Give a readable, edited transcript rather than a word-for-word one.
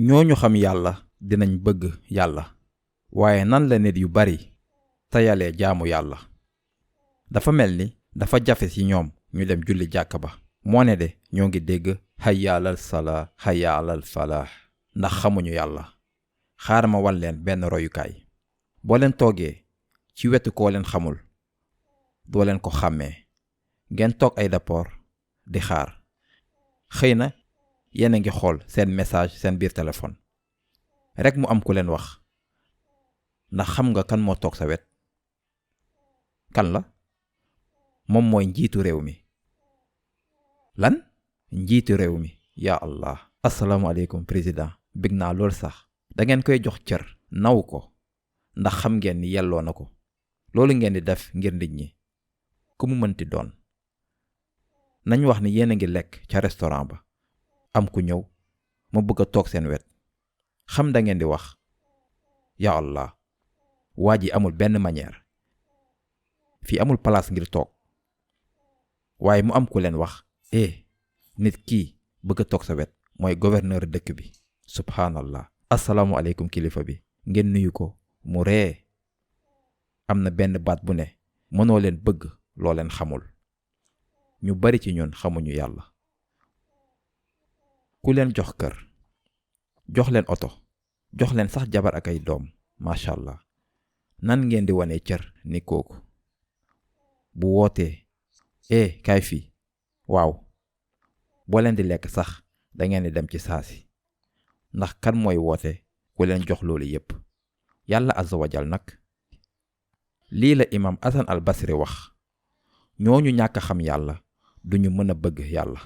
ñooñu xam yàlla dinañ bëgg yàlla waaye nan la nit yu bari tayalee jaamu yàlla dafa mel ni dafa jafe ci ñoom ñu dem julli jàkka ba moo ne de ñoo ngi dégg hayya alal salaa hayya alal falaax ndax xamuñu yàlla xaaral ma wan leen benn royukaay boo leen toogee ci wetu koo leen xamul doo leen ko xàmmee ngeen toog ay rapport di xaar xëy na yéen a ngi xool seen message seen biir téléphone rek mu am ku leen wax ndax xam nga kan moo toog sa wet kan la moom mooy njiitu réew mi lan njiitu réew mi yaa allah asalaamaaleykum président bég naa lool sax da ngeen koy jox cër naw ko ndax xam ngeen ni yelloo na ko loolu ngeen di def ngir nit ñi ku mu mënti doon nañ wax ni yéen a ngi lekk ca restaurant ba am ku ñëw ma bëgg a toog seen wet xam da ngeen di wax ya allah waa ji amul benn manière fii amul place ngir toog waaye mu am ku leen wax nit kii bëgg a toog sa wet mooy gouverneur dëkk bi subhaanallah asalaamualeykum kilifa bi ngeen nuyu ko mu ree am na benn baat bu ne mënoo leen bëgg loo leen xamul ñu bari ci ñun xamuñu yàlla ku leen jox kër jox leen oto jox leen sax jabar ak ay doom macha allah nan ngeen di wane cër ni kooku bu wootee kaay fii waaw boo leen di lekk sax da ngeen di dem ci saasi ndax kan mooy woote ku leen jox loolu yépp yàlla azza wa jal nag lii la imam Hasan al Basri wax ñooñu ñàkk xam yàlla duñu mën a bëgg yàlla